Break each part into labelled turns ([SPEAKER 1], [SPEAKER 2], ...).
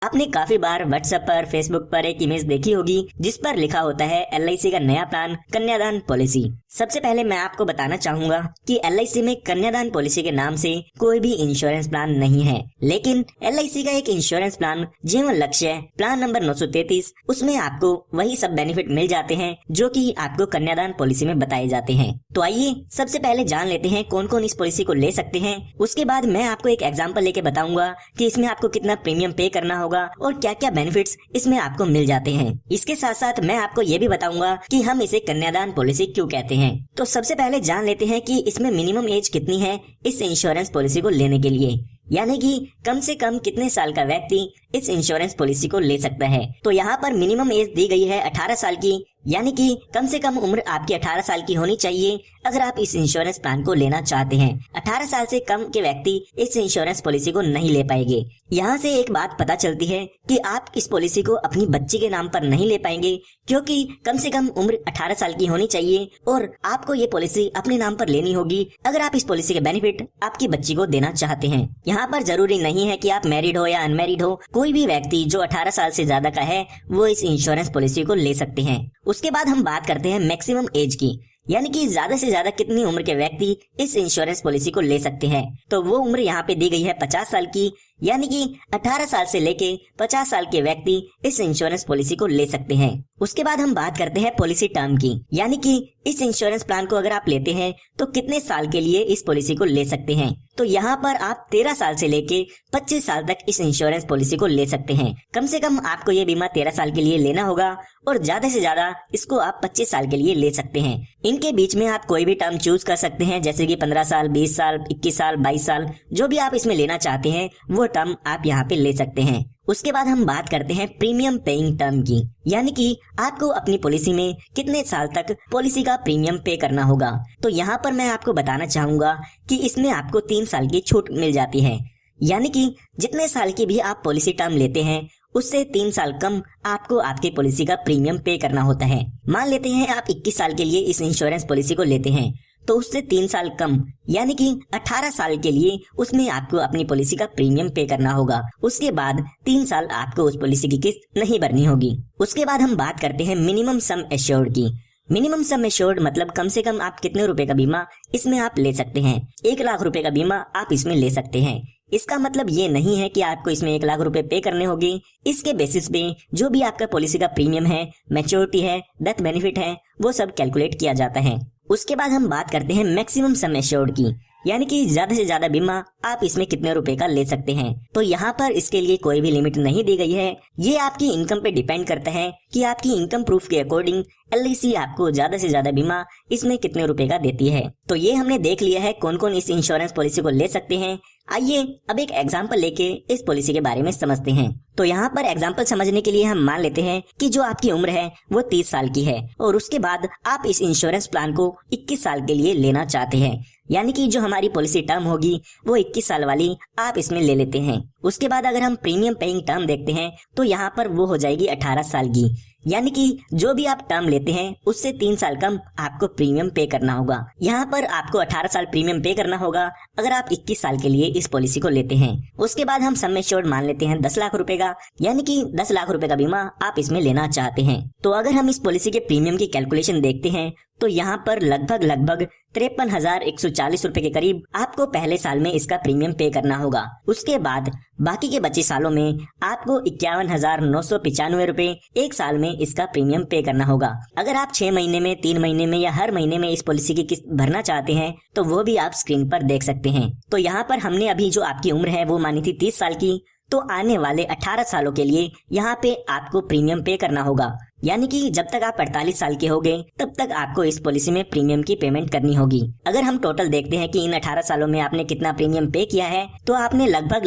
[SPEAKER 1] आपने काफी बार व्हाट्सएप पर, फेसबुक पर एक इमेज देखी होगी जिस पर लिखा होता है LIC का नया प्लान कन्यादान पॉलिसी। सबसे पहले मैं आपको बताना चाहूंगा कि LIC में कन्यादान पॉलिसी के नाम से कोई भी इंश्योरेंस प्लान नहीं है, लेकिन LIC का एक इंश्योरेंस प्लान जीवन लक्ष्य प्लान नंबर 933, उसमें आपको वही सब बेनिफिट मिल जाते हैं जो कि आपको कन्यादान पॉलिसी में बताए जाते हैं। तो आइए सबसे पहले जान लेते हैं कौन कौन इस पॉलिसी को ले सकते हैं। उसके बाद मैं आपको एक एग्जांपल लेके बताऊंगा कि इसमें आपको कितना प्रीमियम पे करना होगा और क्या क्या बेनिफिट्स इसमें आपको मिल जाते हैं। इसके साथ साथ मैं आपको ये भी बताऊंगा कि हम इसे कन्यादान पॉलिसी क्यों कहते हैं। तो सबसे पहले जान लेते हैं कि इसमें मिनिमम एज कितनी है इस इंश्योरेंस पॉलिसी को लेने के लिए, यानी कि कम से कम कितने साल का व्यक्ति इस इंश्योरेंस पॉलिसी को ले सकता है। तो यहाँ पर मिनिमम एज दी गई है 18 साल की, यानी कि कम से कम उम्र आपकी 18 साल की होनी चाहिए अगर आप इस इंश्योरेंस प्लान को लेना चाहते हैं। 18 साल से कम के व्यक्ति इस इंश्योरेंस पॉलिसी को नहीं ले पाएंगे। यहाँ से एक बात पता चलती है कि आप इस पॉलिसी को अपनी बच्ची के नाम पर नहीं ले पाएंगे, क्योंकि कम से कम उम्र 18 साल की होनी चाहिए और आपको ये पॉलिसी अपने नाम पर लेनी होगी अगर आप इस पॉलिसी के बेनिफिट आपकी बच्ची को देना चाहते हैं। यहाँ पर जरूरी नहीं है कि आप मैरिड हो या अनमैरिड हो, कोई भी व्यक्ति जो 18 साल से ज्यादा का है वो इस इंश्योरेंस पॉलिसी को ले सकते हैं। उसके बाद हम बात करते हैं मैक्सिमम एज की, यानी कि ज्यादा से ज्यादा कितनी उम्र के व्यक्ति इस इंश्योरेंस पॉलिसी को ले सकते हैं। तो वो उम्र यहाँ पे दी गई है 50 साल की, यानी कि 18 साल से लेके 50 साल के व्यक्ति इस इंश्योरेंस पॉलिसी को ले सकते हैं। उसके बाद हम बात करते हैं पॉलिसी टर्म की, यानी कि इस इंश्योरेंस प्लान को अगर आप लेते हैं तो कितने साल के लिए इस पॉलिसी को ले सकते हैं। तो यहाँ पर आप 13 साल से लेके 25 साल तक इस इंश्योरेंस पॉलिसी को ले सकते हैं। कम से कम आपको ये बीमा 13 साल के लिए लेना होगा और ज्यादा से ज्यादा इसको आप 25 साल के लिए ले सकते हैं। इनके बीच में आप कोई भी टर्म चूज कर सकते हैं, जैसे कि 15 साल, 20 साल, 21 साल, 22 साल, जो भी आप इसमें लेना चाहते हैं वो टर्म आप यहाँ पे ले सकते हैं। उसके बाद हम बात करते हैं प्रीमियम पेइंग टर्म की, यानी कि आपको अपनी पॉलिसी में कितने साल तक पॉलिसी का प्रीमियम पे करना होगा। तो यहाँ पर मैं आपको बताना चाहूंगा कि इसमें आपको 3 साल की छूट मिल जाती है, यानी कि जितने साल की भी आप पॉलिसी टर्म लेते हैं उससे 3 साल कम आपको आपकी पॉलिसी का प्रीमियम पे करना होता है। मान लेते हैं आप 21 साल के लिए इस इंश्योरेंस पॉलिसी को लेते हैं, तो उससे 3 साल कम यानी कि 18 साल के लिए उसमें आपको अपनी पॉलिसी का प्रीमियम पे करना होगा। उसके बाद 3 साल आपको उस पॉलिसी की किस्त नहीं भरनी होगी। उसके बाद हम बात करते हैं मिनिमम सम एश्योर्ड की। मिनिमम सम एश्योर्ड मतलब कम से कम आप कितने रुपए का बीमा इसमें आप ले सकते हैं। 1 लाख रुपए का बीमा आप इसमें ले सकते हैं। इसका मतलब ये नहीं है कि आपको इसमें 1 लाख रुपए पे करने होंगे। इसके बेसिस पे जो भी आपका पॉलिसी का प्रीमियम है, मैच्योरिटी है, डेथ बेनिफिट है, वो सब कैलकुलेट किया जाता है। उसके बाद हम बात करते हैं मैक्सिमम सम एश्योर्ड की, यानी कि ज्यादा से ज्यादा बीमा आप इसमें कितने रुपए का ले सकते हैं। तो यहाँ पर इसके लिए कोई भी लिमिट नहीं दी गई है, ये आपकी इनकम पे डिपेंड करता है कि आपकी इनकम प्रूफ के अकॉर्डिंग LIC आपको ज्यादा से ज्यादा बीमा इसमें कितने रुपए का देती है। तो ये हमने देख लिया है कौन कौन इस इंश्योरेंस पॉलिसी को ले सकते हैं। आइए अब एक एग्जांपल लेके इस पॉलिसी के बारे में समझते हैं। तो यहाँ पर एग्जांपल समझने के लिए हम मान लेते हैं कि जो आपकी उम्र है वो 30 साल की है और उसके बाद आप इस इंश्योरेंस प्लान को 21 साल के लिए लेना चाहते हैं, यानी कि जो हमारी पॉलिसी टर्म होगी वो 21 साल वाली आप इसमें ले लेते हैं। उसके बाद अगर हम प्रीमियम पेइंग टर्म देखते हैं तो यहाँ पर वो हो जाएगी 18 साल की, यानी कि जो भी आप टर्म लेते हैं उससे 3 साल कम आपको प्रीमियम पे करना होगा। यहाँ पर आपको 18 साल प्रीमियम पे करना होगा अगर आप 21 साल के लिए इस पॉलिसी को लेते हैं। उसके बाद हम सम एश्योर्ड मान लेते हैं 10 लाख रुपए का, यानी कि 10 लाख रुपए का बीमा आप इसमें लेना चाहते हैं। तो अगर हम इस पॉलिसी के प्रीमियम की कैलकुलेशन देखते हैं तो यहाँ पर लगभग 53,140 रुपए के करीब आपको पहले साल में इसका प्रीमियम पे करना होगा। उसके बाद बाकी के बचे सालों में आपको 51,995 रुपए एक साल में इसका प्रीमियम पे करना होगा। अगर आप 6 महीने में, 3 महीने में या हर महीने में इस पॉलिसी की किस्त भरना चाहते हैं तो वो भी आप स्क्रीन पर देख सकते हैं। तो यहाँ पर हमने अभी जो आपकी उम्र है वो मानी थी 30 साल की, तो आने वाले 18 सालों के लिए यहाँ पे आपको प्रीमियम पे करना होगा, यानी कि जब तक आप 48 साल के होंगे तब तक आपको इस पॉलिसी में प्रीमियम की पेमेंट करनी होगी। अगर हम टोटल देखते हैं कि इन 18 सालों में आपने कितना प्रीमियम पे किया है तो आपने लगभग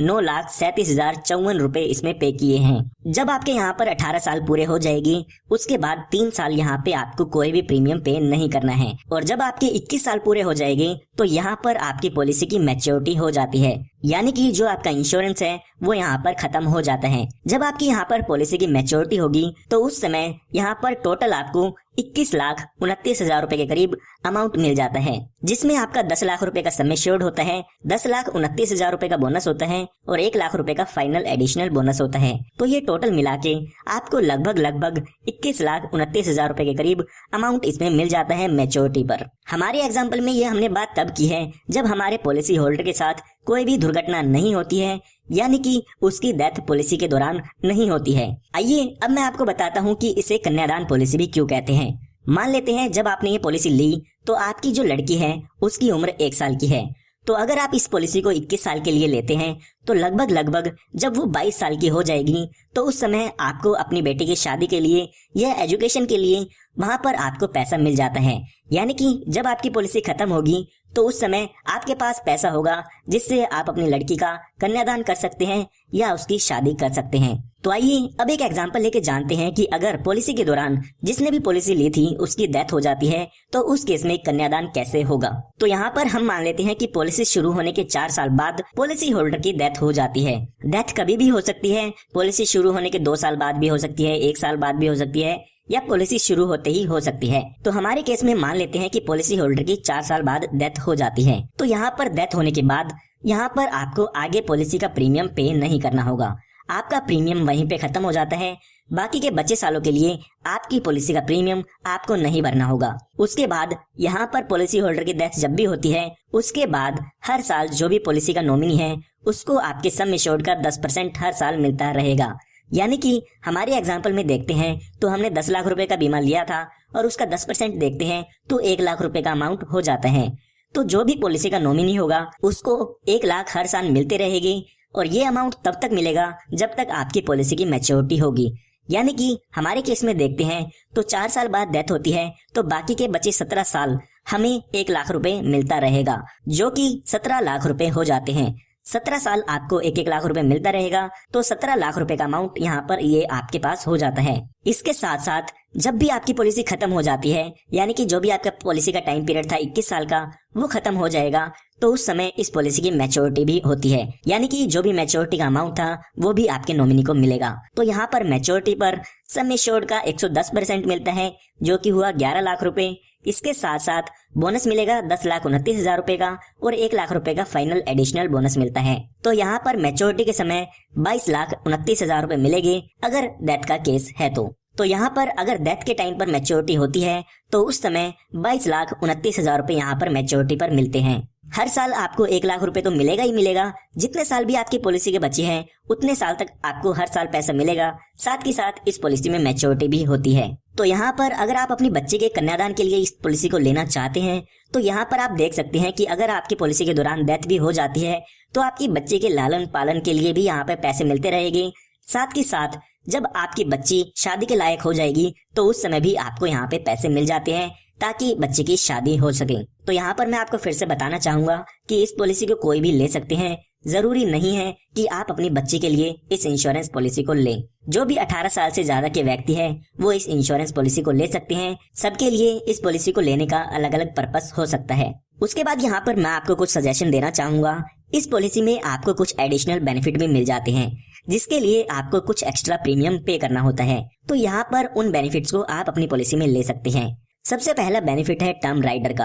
[SPEAKER 1] 9,37,054 रुपए इसमें पे किए हैं। जब आपके यहाँ पर 18 साल पूरे हो जाएगी उसके बाद 3 साल यहाँ पे आपको कोई भी प्रीमियम पे नहीं करना है और जब आपके 21 साल पूरे हो जाएंगे तो यहाँ पर आपकी पॉलिसी की मैच्योरिटी हो जाती है, यानी कि जो आपका इंश्योरेंस है वो यहाँ पर खत्म हो जाता है। जब आपकी यहाँ पर पॉलिसी की मैच्योरिटी होगी तो उस समय यहाँ पर टोटल आपको 21,29,000 रुपए के करीब अमाउंट मिल जाता है, जिसमें आपका 10 लाख रुपए का सम एश्योर्ड होता है, 10,29,000 रुपए का बोनस होता है और 1 लाख रुपए का फाइनल एडिशनल बोनस होता है। तो ये टोटल मिला के आपको लगभग 21,29,000 रुपए के करीब अमाउंट इसमें मिल जाता है मैच्योरिटी पर। हमारे एग्जाम्पल में ये हमने बात तब की है जब हमारे पॉलिसी होल्डर के साथ कोई भी दुर्घटना नहीं होती है, यानी कि उसकी डेथ पॉलिसी के दौरान नहीं होती है। आइए अब मैं आपको बताता हूँ कि इसे कन्यादान पॉलिसी भी क्यों कहते हैं। मान लेते हैं जब आपने ये पॉलिसी ली तो आपकी जो लड़की है उसकी उम्र 1 साल की है। तो अगर आप इस पॉलिसी को 21 साल के लिए लेते हैं तो लगभग जब वो 22 साल की हो जाएगी तो उस समय आपको अपनी बेटी की शादी के लिए या एजुकेशन के लिए वहां पर आपको पैसा मिल जाता है। यानी कि जब आपकी पॉलिसी खत्म होगी तो उस समय आपके पास पैसा होगा जिससे आप अपनी लड़की का कन्यादान कर सकते हैं या उसकी शादी कर सकते हैं। तो आइए अब एक एग्जांपल लेके जानते हैं कि अगर पॉलिसी के दौरान जिसने भी पॉलिसी ली थी उसकी डेथ हो जाती है तो उस केस में कन्यादान कैसे होगा। तो यहाँ पर हम मान लेते हैं कि पॉलिसी शुरू होने के 4 साल बाद पॉलिसी होल्डर की डेथ हो जाती है। डेथ कभी भी हो सकती है, पॉलिसी शुरू होने के 2 साल बाद भी हो सकती है, 1 साल बाद भी हो सकती है या पॉलिसी शुरू होते ही हो सकती है। तो हमारे केस में मान लेते हैं कि पॉलिसी होल्डर की 4 साल बाद डेथ हो जाती है। तो यहाँ पर डेथ होने के बाद यहाँ पर आपको आगे पॉलिसी का प्रीमियम पे नहीं करना होगा, आपका प्रीमियम वहीं पे खत्म हो जाता है। बाकी के बचे सालों के लिए आपकी पॉलिसी का प्रीमियम आपको नहीं भरना होगा। उसके बाद यहाँ पर पॉलिसी होल्डर की डेथ जब भी होती है उसके बाद हर साल जो भी पॉलिसी का नॉमिनी है उसको आपके सम एश्योर्ड का 10% हर साल मिलता रहेगा। यानी कि हमारे एग्जाम्पल में देखते हैं तो हमने 10 लाख रुपए का बीमा लिया था और उसका 10% देखते हैं तो 1 लाख रुपए का अमाउंट हो जाता है। तो जो भी पॉलिसी का नॉमिनी होगा उसको 1 लाख हर साल मिलते रहेगी और ये अमाउंट तब तक मिलेगा जब तक आपकी पॉलिसी की मैच्योरिटी होगी। यानी कि हमारे केस में देखते हैं तो 4 साल बाद डेथ होती है तो बाकी के बचे 17 साल हमें 1 लाख रुपए मिलता रहेगा, जो कि 17 लाख रुपए हो जाते हैं। 17 साल आपको 1-1 लाख रुपए मिलता रहेगा तो 17 लाख रुपए का अमाउंट यहाँ पर ये आपके पास हो जाता है। इसके साथ साथ जब भी आपकी पॉलिसी खत्म हो जाती है, यानी कि जो भी आपका पॉलिसी का टाइम पीरियड था 21 साल का वो खत्म हो जाएगा, तो उस समय इस पॉलिसी की मैच्योरिटी भी होती है। यानी कि जो भी मैच्योरिटी का अमाउंट था वो भी आपके नॉमिनी को मिलेगा। तो यहाँ पर मैच्योरिटी पर सम एश्योर्ड का 110% मिलता है, जो कि हुआ 11 लाख रुपए। इसके साथ साथ बोनस मिलेगा 10,29,000 रुपए का और 1 लाख रुपए का फाइनल एडिशनल बोनस मिलता है। तो यहाँ पर मैच्योरिटी के समय 22,29,000 रुपए मिलेंगे अगर डेथ का केस है। तो यहाँ पर अगर डेथ के टाइम पर मैच्योरिटी होती है तो उस समय 22,29,000 रुपए यहाँ पर मैच्योरिटी पर मिलते हैं। हर साल आपको 1 लाख रुपए तो मिलेगा ही मिलेगा। जितने साल भी आपकी पॉलिसी के बचे हैं उतने साल तक आपको हर साल पैसा मिलेगा। साथ ही साथ इस पॉलिसी में मैच्योरिटी भी होती है। तो यहाँ पर अगर आप अपनी बच्चे के कन्यादान के लिए इस पॉलिसी को लेना चाहते हैं तो यहाँ पर आप देख सकते हैं कि अगर आपकी पॉलिसी के दौरान डेथ भी हो जाती है तो आपकी बच्चे के लालन पालन के लिए भी यहाँ पे पैसे मिलते रहेंगे। साथ ही साथ जब आपकी बच्ची शादी के लायक हो जाएगी तो उस समय भी आपको यहाँ पे पैसे मिल जाते हैं ताकि बच्चे की शादी हो सके। तो यहाँ पर मैं आपको फिर से बताना चाहूंगा कि इस पॉलिसी को कोई भी ले सकते हैं, जरूरी नहीं है कि आप अपनी बच्ची के लिए इस इंश्योरेंस पॉलिसी को लें। जो भी 18 साल से ज्यादा के व्यक्ति है वो इस इंश्योरेंस पॉलिसी को ले सकते हैं। सबके लिए इस पॉलिसी को लेने का अलग अलग पर्पस हो सकता है। उसके बाद यहाँ पर मैं आपको कुछ सजेशन देना चाहूंगा। इस पॉलिसी में आपको कुछ एडिशनल बेनिफिट भी मिल जाते हैं जिसके लिए आपको कुछ एक्स्ट्रा प्रीमियम पे करना होता है। तो यहाँ पर उन बेनिफिट्स को आप अपनी पॉलिसी में ले सकते हैं। सबसे पहला बेनिफिट है टर्म राइडर का।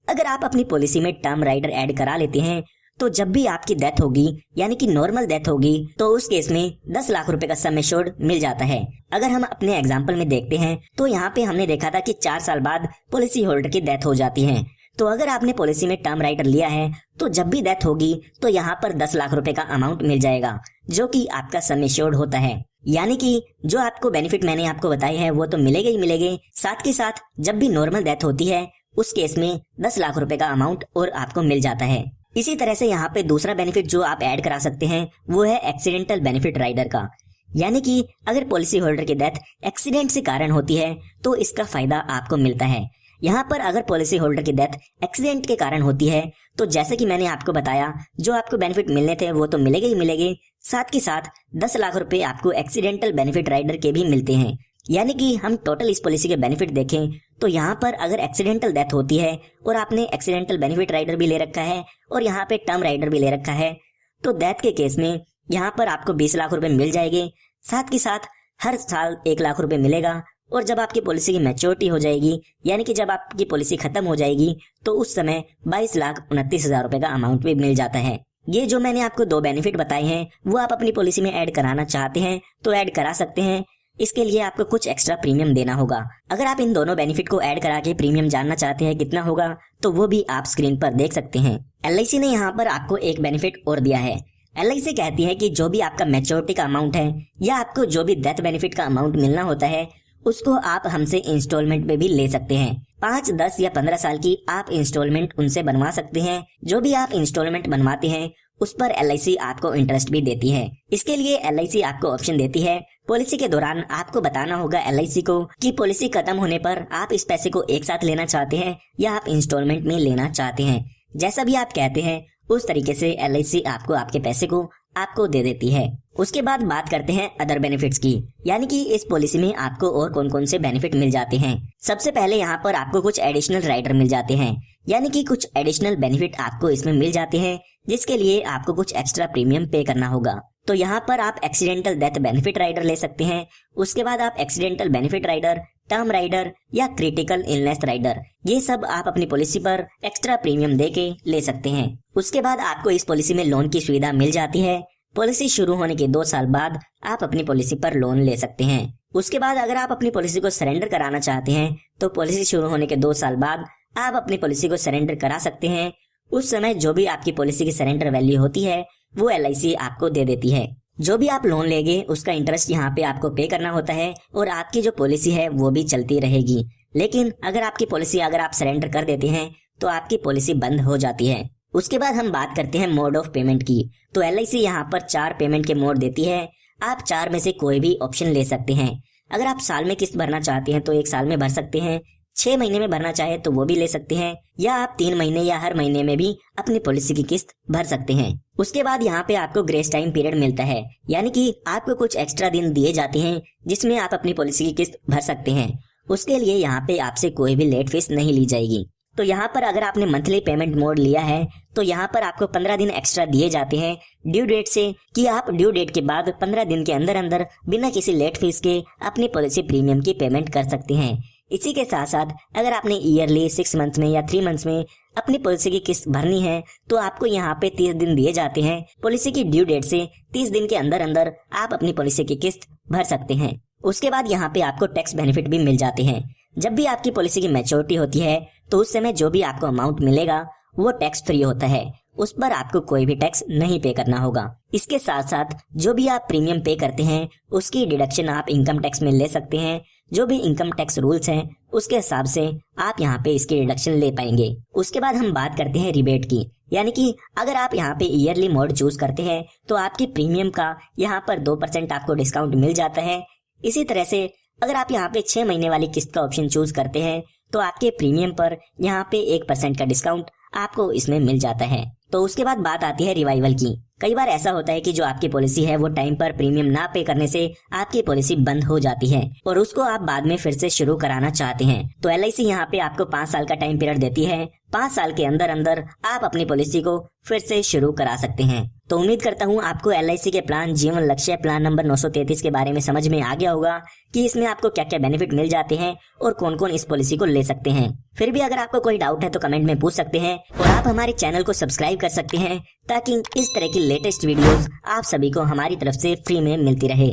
[SPEAKER 1] अगर आप अपनी पॉलिसी में टर्म राइडर ऐड करा लेते हैं तो जब भी आपकी डेथ होगी, यानी कि नॉर्मल डेथ होगी, तो उस केस में 10 लाख रुपए का सम एश्योर्ड मिल जाता है। अगर हम अपने एग्जाम्पल में देखते हैं तो यहाँ पे हमने देखा था कि 4 साल बाद पॉलिसी होल्डर की डेथ हो जाती है। तो अगर आपने पॉलिसी में टर्म राइडर लिया है तो जब भी डेथ होगी तो यहाँ पर 10 लाख रुपए का अमाउंट मिल जाएगा, जो कि आपका सम एश्योर्ड होता है। यानी कि जो आपको बेनिफिट मैंने आपको बताए हैं वो तो मिलेगा ही मिलेंगे। साथ के साथ जब भी नॉर्मल डेथ होती है उस केस में 10 लाख रुपए का अमाउंट और आपको मिल जाता है। इसी तरह से यहाँ पे दूसरा बेनिफिट जो आप ऐड करा सकते हैं वो है एक्सीडेंटल बेनिफिट राइडर का। यानी कि अगर पॉलिसी होल्डर की डेथ एक्सीडेंट से कारण होती है तो इसका फायदा आपको मिलता है। यहाँ पर अगर पॉलिसी होल्डर की डेथ एक्सीडेंट के कारण होती है तो जैसे कि मैंने आपको बताया जो आपको बेनिफिट मिलने थे वो तो मिलेंगे ही मिलेंगे। साथ के साथ 10 लाख रुपए आपको एक्सीडेंटल बेनिफिट राइडर के भी मिलते हैं। यानी कि हम टोटल इस पॉलिसी के बेनिफिट देखें तो यहाँ पर अगर एक्सीडेंटल डेथ होती है और आपने एक्सीडेंटल बेनिफिट राइडर भी ले रखा है और यहाँ पे टर्म राइडर भी ले रखा है तो डेथ के केस में यहाँ पर आपको 20 लाख रुपए मिल जाएंगे। साथ के साथ हर साल 1 लाख रुपए मिलेगा और जब आपकी पॉलिसी की मैच्योरिटी हो जाएगी, यानी कि जब आपकी पॉलिसी खत्म हो जाएगी, तो उस समय 22,29,000 रुपए का अमाउंट भी मिल जाता है। ये जो मैंने आपको 2 बेनिफिट बताए हैं वो आप अपनी पॉलिसी में ऐड कराना चाहते हैं तो ऐड करा सकते हैं। इसके लिए आपको कुछ एक्स्ट्रा प्रीमियम देना होगा। अगर आप इन दोनों बेनिफिट को ऐड करा के प्रीमियम जानना चाहते हैं कितना होगा, तो वो भी आप स्क्रीन पर देख सकते हैं। LIC ने यहाँ पर आपको एक बेनिफिट और दिया है। LIC कहती है कि जो भी आपका मैच्योरिटी का अमाउंट है या आपको जो भी डेथ बेनिफिट का अमाउंट मिलना होता है, उसको आप हमसे इंस्टॉलमेंट पे भी ले सकते हैं। 5, 10 या 15 साल की आप इंस्टॉलमेंट उनसे बनवा सकते हैं। जो भी आप इंस्टॉलमेंट बनवाते हैं उस पर LIC आपको इंटरेस्ट भी देती है। इसके लिए LIC आपको ऑप्शन देती है, पॉलिसी के दौरान आपको बताना होगा LIC को कि पॉलिसी खत्म होने पर आप इस पैसे को एक साथ लेना चाहते हैं या आप इंस्टॉलमेंट में लेना चाहते हैं। जैसा भी आप कहते हैं उस तरीके से LIC आपको आपके पैसे को आपको दे देती है। उसके बाद बात करते हैं अदर बेनिफिट्स की, यानी कि इस पॉलिसी में आपको और कौन कौन से बेनिफिट मिल जाते हैं। सबसे पहले यहाँ पर आपको कुछ एडिशनल राइडर मिल जाते हैं, यानी कि कुछ एडिशनल बेनिफिट आपको इसमें मिल जाते हैं जिसके लिए आपको कुछ एक्स्ट्रा प्रीमियम पे करना होगा। तो यहाँ पर आप एक्सीडेंटल डेथ बेनिफिट राइडर ले सकते हैं। उसके बाद आप accidental benefit rider, term rider या क्रिटिकल इलनेस राइडर, ये सब आप अपनी पॉलिसी पर एक्स्ट्रा प्रीमियम देके ले सकते हैं। उसके बाद आपको इस पॉलिसी में लोन की सुविधा मिल जाती है। पॉलिसी शुरू होने के 2 साल बाद आप अपनी पॉलिसी पर लोन ले सकते हैं। उसके बाद अगर आप अपनी पॉलिसी को सरेंडर कराना चाहते हैं तो पॉलिसी शुरू होने के 2 साल बाद आप अपनी पॉलिसी को सरेंडर करा सकते हैं। उस समय जो भी आपकी पॉलिसी की सरेंडर वैल्यू होती है वो LIC आपको दे देती है। जो भी आप लोन लेंगे उसका इंटरेस्ट यहाँ पे आपको पे करना होता है और आपकी जो पॉलिसी है वो भी चलती रहेगी। लेकिन अगर आपकी पॉलिसी अगर आप सरेंडर कर देते हैं तो आपकी पॉलिसी बंद हो जाती है। उसके बाद हम बात करते हैं मोड ऑफ पेमेंट की। तो LIC यहाँ पर 4 पेमेंट के मोड देती है। आप 4 में से कोई भी ऑप्शन ले सकते हैं। अगर आप साल में किस्त भरना चाहते हैं तो 1 साल में भर सकते हैं, 6 महीने में भरना चाहे तो वो भी ले सकते हैं, या आप 3 महीने या हर महीने में भी अपनी पॉलिसी की किस्त भर सकते हैं। उसके बाद यहाँ पे आपको ग्रेस टाइम पीरियड मिलता है, यानी कि आपको कुछ एक्स्ट्रा दिन दिए जाते हैं जिसमें आप अपनी पॉलिसी की किस्त भर सकते हैं। उसके लिए यहाँ पे आपसे कोई भी लेट फीस नहीं ली जाएगी। तो यहाँ पर अगर आपने मंथली पेमेंट मोड लिया है तो यहाँ पर आपको 15 दिन एक्स्ट्रा दिए जाते हैं ड्यू डेट से, कि आप ड्यू डेट के बाद 15 दिन के अंदर अंदर बिना किसी लेट फीस के अपनी पॉलिसी प्रीमियम की पेमेंट कर सकते हैं। इसी के साथ साथ अगर आपने ईयरली 6 मंथ्स में या 3 मंथ्स में अपनी पॉलिसी की किस्त भरनी है तो आपको यहाँ पे 30 दिन दिए जाते हैं। पॉलिसी की ड्यू डेट से 30 दिन के अंदर अंदर आप अपनी पॉलिसी की किस्त भर सकते हैं। उसके बाद यहाँ पे आपको टैक्स बेनिफिट भी मिल जाते हैं। जब भी आपकी पॉलिसी की मैच्योरिटी होती है तो उस समय जो भी आपको अमाउंट मिलेगा वो टैक्स फ्री होता है, उस पर आपको कोई भी टैक्स नहीं पे करना होगा। इसके साथ साथ जो भी आप प्रीमियम पे करते हैं उसकी डिडक्शन आप इनकम टैक्स में ले सकते हैं। जो भी इनकम टैक्स रूल्स हैं उसके हिसाब से आप यहाँ पे इसकी डिडक्शन ले पाएंगे। उसके बाद हम बात करते हैं रिबेट की, यानी कि अगर आप यहाँ पे ईयरली मोड चूज करते हैं तो आपके प्रीमियम का यहाँ पर 2% आपको डिस्काउंट मिल जाता है। इसी तरह से अगर आप यहाँ पे 6 महीने वाली किस्त का ऑप्शन चूज करते हैं तो आपके प्रीमियम पर यहाँ पे 1% का डिस्काउंट आपको इसमें मिल जाता है। तो उसके बाद बात आती है रिवाइवल की। कई बार ऐसा होता है कि जो आपकी पॉलिसी है वो टाइम पर प्रीमियम ना पे करने से आपकी पॉलिसी बंद हो जाती है और उसको आप बाद में फिर से शुरू कराना चाहते हैं। तो LIC यहाँ पे आपको 5 साल का टाइम पीरियड देती है। 5 साल के अंदर अंदर आप अपनी पॉलिसी को फिर से शुरू करा सकते हैं। तो उम्मीद करता हूँ आपको LIC के प्लान जीवन लक्ष्य प्लान नंबर 933 के बारे में समझ में आ गया होगा कि इसमें आपको क्या क्या बेनिफिट मिल जाते हैं और कौन कौन इस पॉलिसी को ले सकते हैं। फिर भी अगर आपको कोई डाउट है तो कमेंट में पूछ सकते हैं और आप हमारे चैनल को सब्सक्राइब कर सकते हैं ताकि इस तरह की लेटेस्ट वीडियोस आप सभी को हमारी तरफ से फ्री में मिलती रहे।